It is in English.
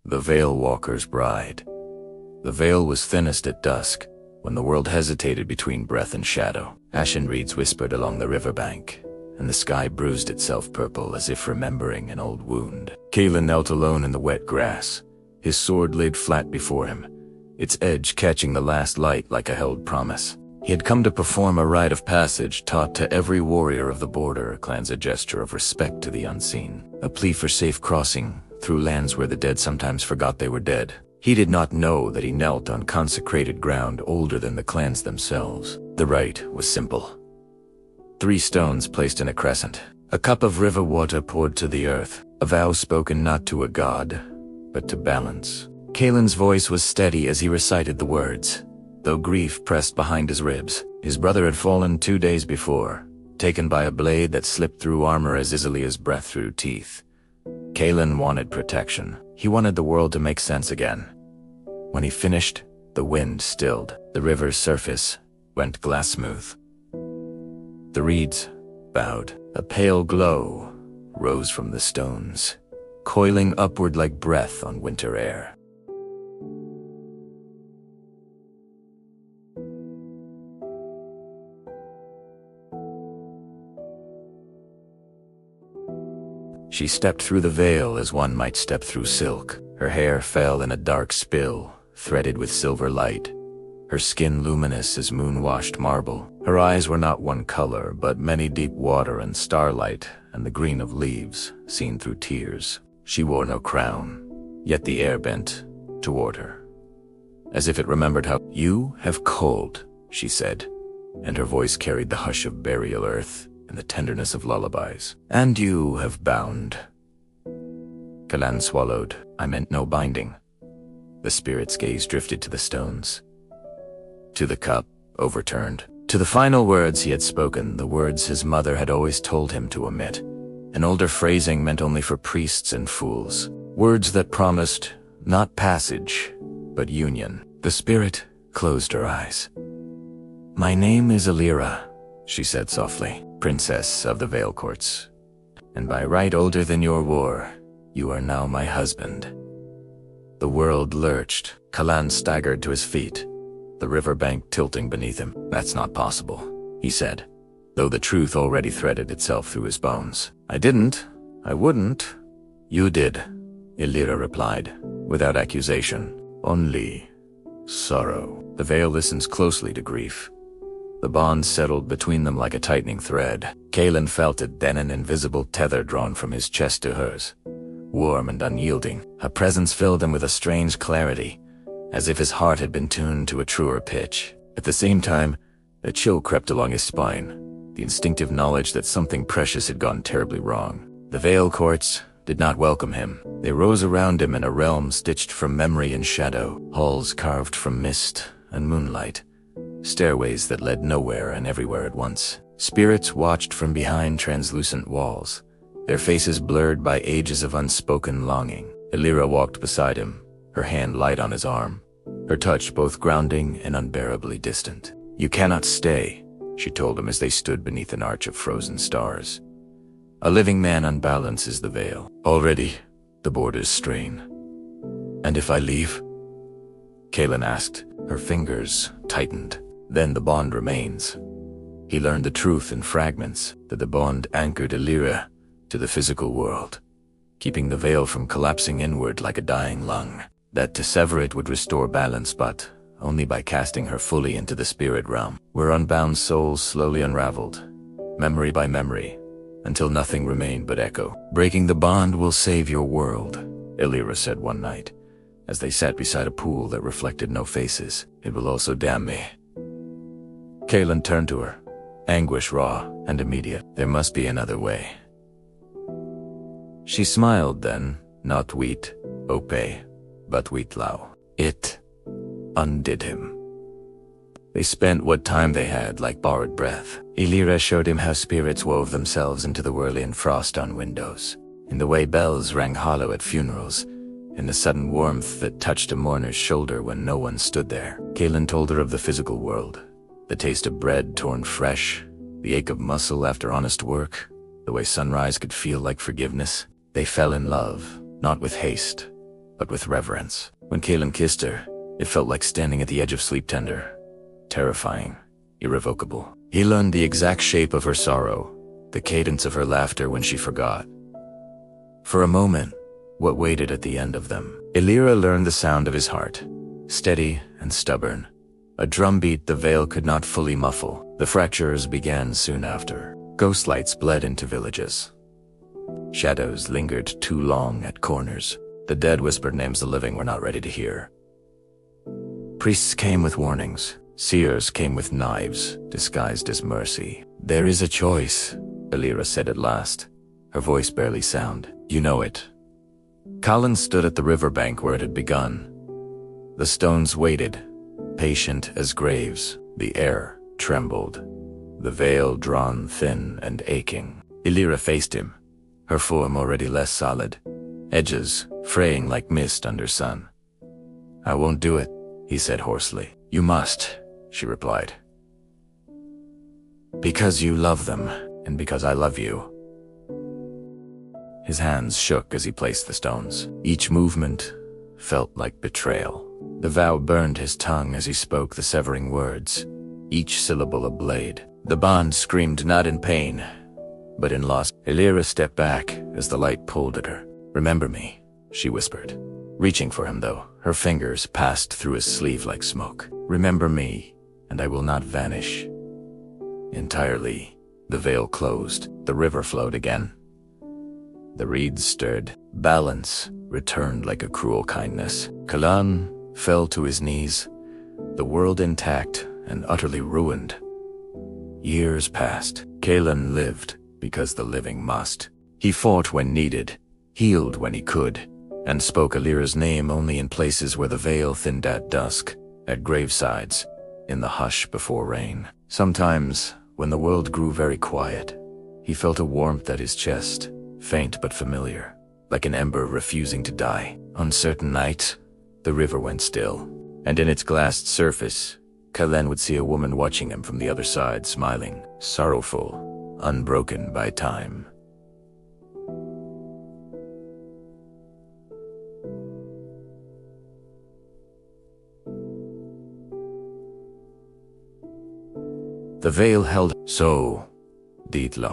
The Veilwalker'S Bride. The veil was thinnest at dusk, when the world hesitated between breath and shadow. Ashen reeds whispered along the riverbank, and the sky bruised itself purple as if remembering an old wound. Kalen knelt alone in the wet grass, his sword laid flat before him, its edge catching the last light like a held promise. He had come to perform a rite of passage taught to every warrior of the border clans, a gesture of respect to the unseen, a plea for safe crossing through lands where the dead sometimes forgot they were dead. He did not know that he knelt on consecrated ground older than the clans themselves. The rite was simple. 3 stones placed in a crescent, a cup of river water poured to the earth, a vow spoken not to a god, but to balance. Kalen's voice was steady as he recited the words, though grief pressed behind his ribs. His brother had fallen 2 days before, taken by a blade that slipped through armor as easily as breath through teeth. Kalen wanted protection. He wanted the world to make sense again. When he finished, the wind stilled. The river's surface went glass smooth. The reeds bowed. A pale glow rose from the stones, coiling upward like breath on winter air. She stepped through the veil as one might step through silk. Her hair fell in a dark spill, threaded with silver light, her skin luminous as moon-washed marble. Her eyes were not one color, but many deep water and starlight, and the green of leaves, seen through tears. She wore no crown, yet the air bent toward her, as if it remembered how. "You have called," she said, and her voice carried the hush of burial earth and the tenderness of lullabies. "And you have bound." Kalan swallowed. "I meant no binding." The spirit's gaze drifted to the stones, to the cup, overturned, to the final words he had spoken, the words his mother had always told him to omit. An older phrasing meant only for priests and fools. Words that promised not passage, but union. The spirit closed her eyes. "My name is Alira," she said softly, "princess of the Veil Courts, and by right older than your war, you are now my husband." The world lurched. Kalan staggered to his feet, the riverbank tilting beneath him. "That's not possible," he said, though the truth already threaded itself through his bones. "I didn't. I wouldn't." "You did," Alira replied, without accusation, "only sorrow." The veil listens closely to grief. The bond settled between them like a tightening thread. Kalen felt it then, an invisible tether drawn from his chest to hers, warm and unyielding. Her presence filled him with a strange clarity, as if his heart had been tuned to a truer pitch. At the same time, a chill crept along his spine, the instinctive knowledge that something precious had gone terribly wrong. The Veil Courts did not welcome him. They rose around him in a realm stitched from memory and shadow, halls carved from mist and moonlight, stairways that led nowhere and everywhere at once. Spirits watched from behind translucent walls, their faces blurred by ages of unspoken longing. Alira walked beside him, her hand light on his arm, her touch both grounding and unbearably distant. "You cannot stay," she told him as they stood beneath an arch of frozen stars. "A living man unbalances the veil. Already, the borders strain." "And if I leave?" Kalen asked. Her fingers tightened. "Then the bond remains." He learned the truth in fragments, that the bond anchored Alira to the physical world, keeping the veil from collapsing inward like a dying lung. That to sever it would restore balance, but only by casting her fully into the spirit realm, where unbound souls slowly unraveled, memory by memory, until nothing remained but echo. "Breaking the bond will save your world," Alira said one night, as they sat beside a pool that reflected no faces. "It will also damn me." Kalen turned to her, anguish raw and immediate. "There must be another way." She smiled then, not wheat, ope, but wheatlau. It undid him. They spent what time they had like borrowed breath. Alira showed him how spirits wove themselves into the whirling frost on windows, in the way bells rang hollow at funerals, in the sudden warmth that touched a mourner's shoulder when no one stood there. Kalen told her of the physical world, the taste of bread torn fresh, the ache of muscle after honest work, the way sunrise could feel like forgiveness. They fell in love, not with haste, but with reverence. When Kaelin kissed her, it felt like standing at the edge of sleep tender. Terrifying, irrevocable. He learned the exact shape of her sorrow, the cadence of her laughter when she forgot. For a moment, what waited at the end of them? Illyra learned the sound of his heart, steady and stubborn, a drumbeat the veil could not fully muffle. The fractures began soon after. Ghost lights bled into villages. Shadows lingered too long at corners. The dead whispered names the living were not ready to hear. Priests came with warnings. Seers came with knives, disguised as mercy. "There is a choice," Illyra said at last, her voice barely sound. "You know it." Colin stood at the riverbank where it had begun. The stones waited, patient as graves. The air trembled, the veil drawn thin and aching. Illyra faced him, her form already less solid, edges fraying like mist under sun. "I won't do it," he said hoarsely. "You must," she replied. "Because you love them, and because I love you." His hands shook as he placed the stones. Each movement felt like betrayal. The vow burned his tongue as he spoke the severing words, each syllable a blade. The bond screamed not in pain, but in loss. Illyra stepped back as the light pulled at her. "Remember me," she whispered. Reaching for him, though, her fingers passed through his sleeve like smoke. "Remember me, and I will not vanish." Entirely, the veil closed. The river flowed again. The reeds stirred. Balance returned like a cruel kindness. Kalan fell to his knees, the world intact and utterly ruined. Years passed. Kaelin lived because the living must. He fought when needed, healed when he could, and spoke Illyra's name only in places where the veil thinned at dusk, at gravesides, in the hush before rain. Sometimes, when the world grew very quiet, he felt a warmth at his chest, faint but familiar, like an ember refusing to die. On certain nights, the river went still, and in its glassed surface, Kaelin would see a woman watching him from the other side, smiling, sorrowful, unbroken by time. The veil held so, Dietla.